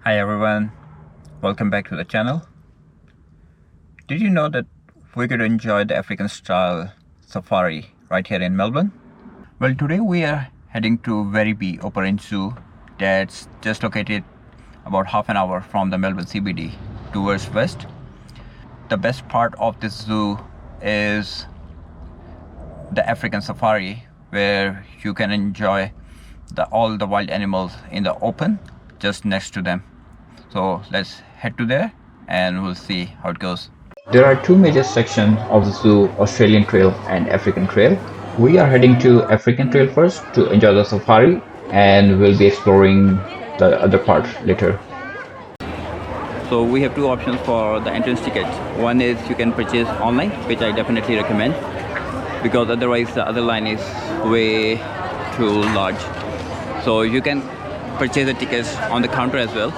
Hi everyone, welcome back to the channel. Did you know that we could enjoy the African style safari right here in Melbourne? Well, today we are heading to Werribee Open Range Zoo that's just located about half an hour from the Melbourne CBD towards west. The best part of this zoo is the African safari, where you can enjoy all the wild animals in the open just next to them. So let's head to there and we'll see how it goes. There are two major sections of the zoo, Australian Trail and African Trail. We are heading to African Trail first to enjoy the safari, and we'll be exploring the other part later. So we have two options for the entrance tickets. One is you can purchase online, which I definitely recommend, because otherwise the other line is way too large. So you can purchase the tickets on the counter as well,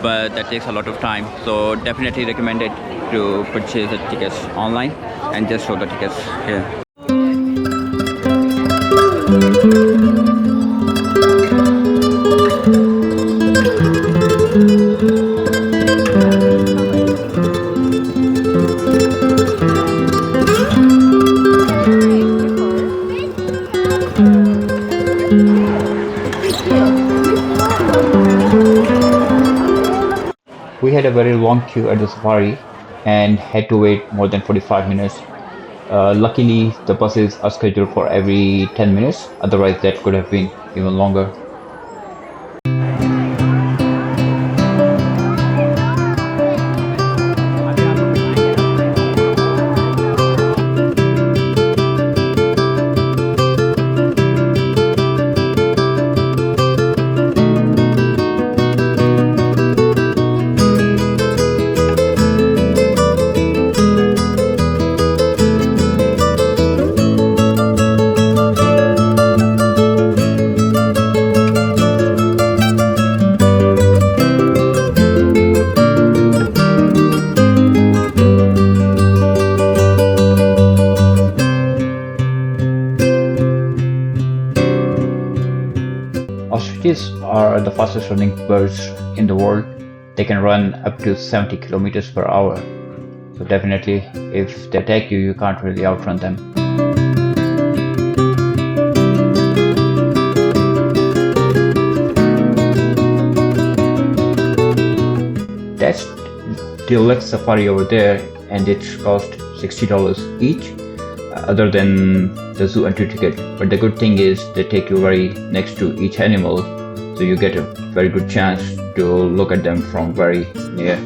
but that takes a lot of time. So definitely recommended to purchase the tickets online and just show the tickets here. We had a very long queue at the safari and had to wait more than 45 minutes. Luckily, the buses are scheduled for every 10 minutes, otherwise that could have been even longer. Ostriches are the fastest running birds in the world. They can run up to 70 kilometers per hour. So definitely, if they attack you, you can't really outrun them. That's deluxe safari over there, and it's cost $60 each, other than the zoo entry ticket. But the good thing is they take you very next to each animal, so you get a very good chance to look at them from very near.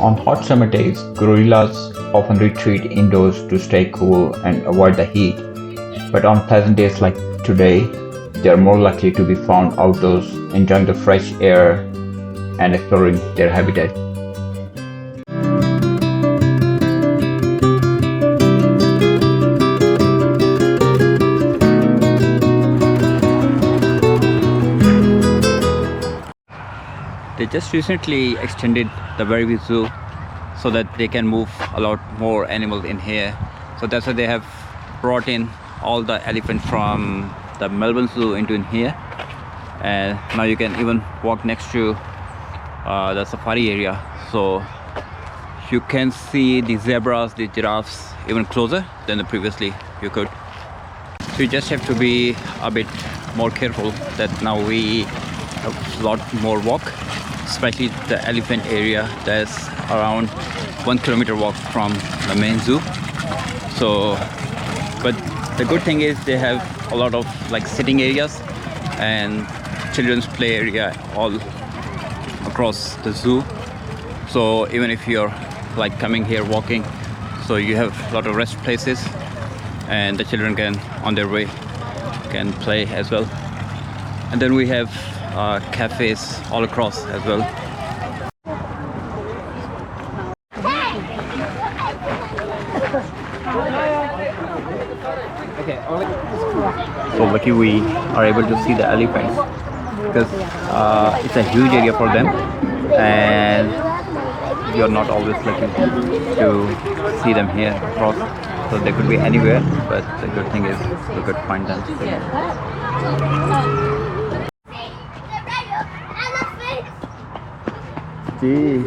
On hot summer days, gorillas often retreat indoors to stay cool and avoid the heat, but on pleasant days like today, they are more likely to be found outdoors, enjoying the fresh air and exploring their habitat. They just recently extended the Werribee Zoo so that they can move a lot more animals in here. So that's why they have brought in all the elephants from the Melbourne Zoo into in here. And now you can even walk next to the safari area. So you can see the zebras, the giraffes even closer than the previously you could. So you just have to be a bit more careful that now we have a lot more walk, especially the elephant area that's around 1 kilometer walk from the main zoo. So, but the good thing is they have a lot of like sitting areas and children's play area all across the zoo. So even if you're like coming here walking, so you have a lot of rest places, and the children can, on their way, can play as well. And then we have cafes all across as well. So lucky we are able to see the elephants, because it's a huge area for them, and you're not always lucky to see them here across. So they could be anywhere, but the good thing is we could find them. Gee.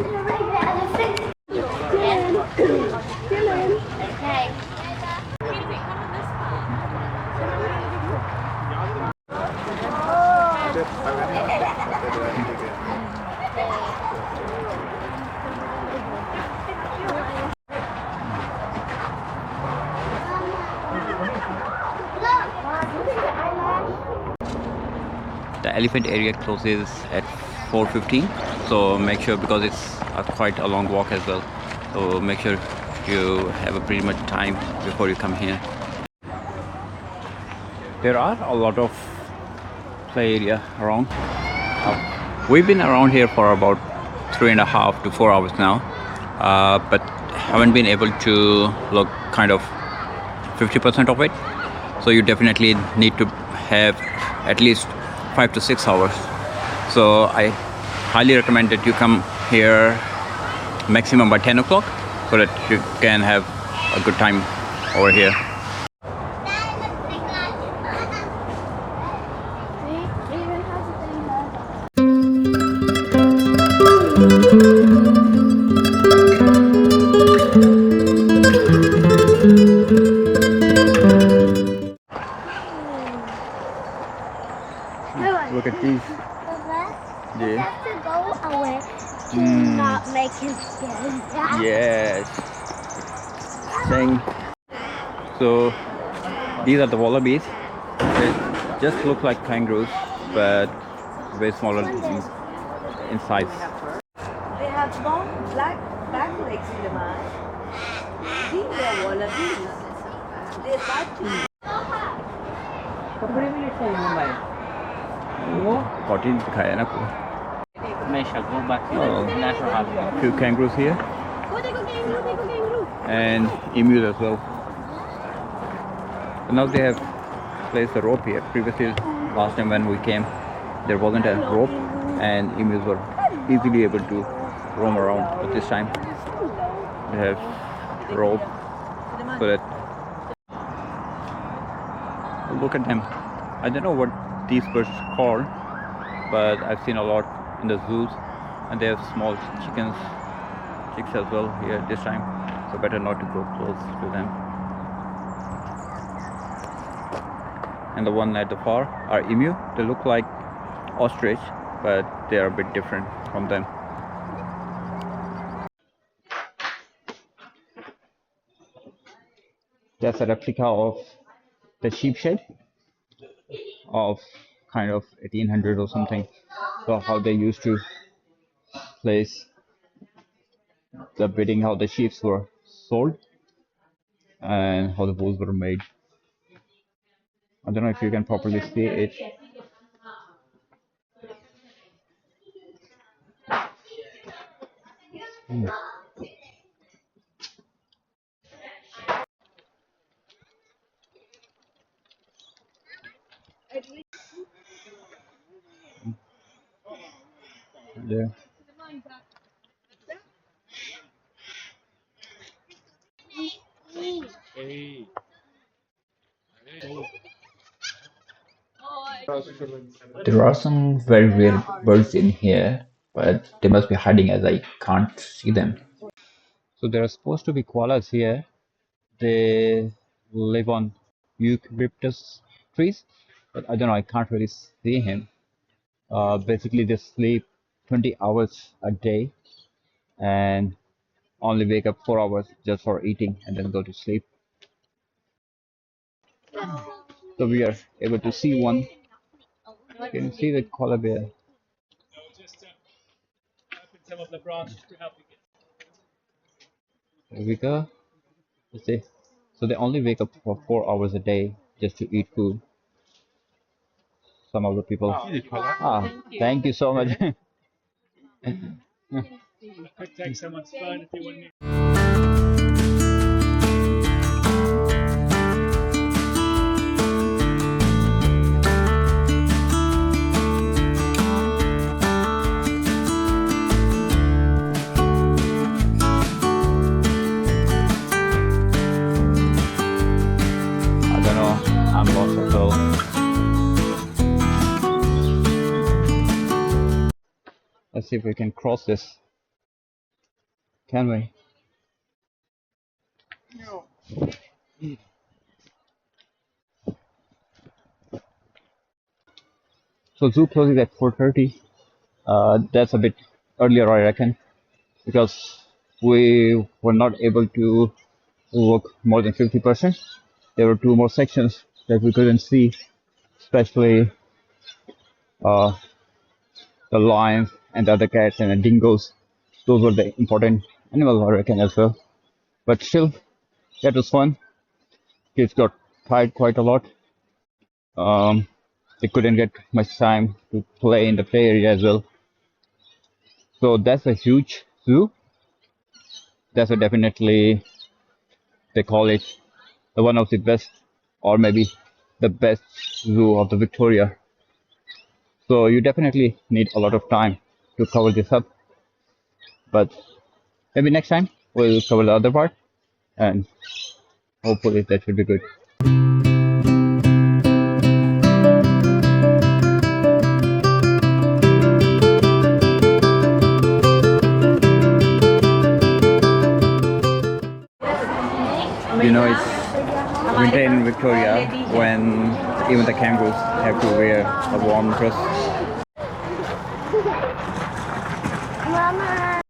The elephant area closes at 4:15, so make sure, because it's quite a long walk as well, so make sure you have a pretty much time before you come here. There are a lot of play area around. We've been around here for about 3.5 to 4 hours now, but haven't been able to look kind of 50% of it. So you definitely need to have at least 5 to 6 hours. So I highly recommend that you come here maximum by 10 o'clock, so that you can have a good time over here. Look at these. You have to go away to not make him scared. Yes. Saying. So these are the wallabies. They just look like kangaroos, but way smaller in size. They have long black back legs in the mind. These are wallabies. They like to. Cotton दिखाया ना पूरा. Oh, few kangaroos here, and emus as well. So now they have placed a rope here. Previously, last time when we came, there wasn't a rope, and emus were easily able to roam around. But this time, they have rope so that. Look at them. I don't know what these birds are called, but I've seen a lot in the zoos, and they have small chicks as well here this time, so better not to go close to them. And the one at the far are emu. They look like ostrich, but they are a bit different from them. That's a replica of the sheep shed of kind of 1800 or something. So how they used to place the bedding, how the sheep were sold, and how the wools were made. I don't know if you can properly see it. Yeah. There are some very rare birds in here, but they must be hiding as I can't see them. So there are supposed to be koalas here. They live on eucalyptus trees, but I don't know, I can't really see him. Basically, they sleep 20 hours a day and only wake up 4 hours just for eating and then go to sleep. So we are able to see one. You can see the koala bear. There we go. You see, so they only wake up for 4 hours a day just to eat food. Some of the people. Ah, thank you so much. Take someone's phone if you want me. I don't know. I'm lost as well. Let's see if we can cross this. Can we? So zoo closes at 4:30. That's a bit earlier, I reckon, because we were not able to walk more than 50%. There were two more sections that we couldn't see, especially uh, the lions and the other cats and the dingoes. Those were the important animals, I reckon, as well. But still, that was fun. Kids got tired quite a lot. They couldn't get much time to play in the play area as well. So that's a huge zoo. That's a definitely, they call it the one of the best, or maybe the best zoo of the Victoria. So you definitely need a lot of time to cover this up. But maybe next time we'll cover the other part, and hopefully that should be good. You know, it's winter in Victoria when even the kangaroos have to wear a warm dress.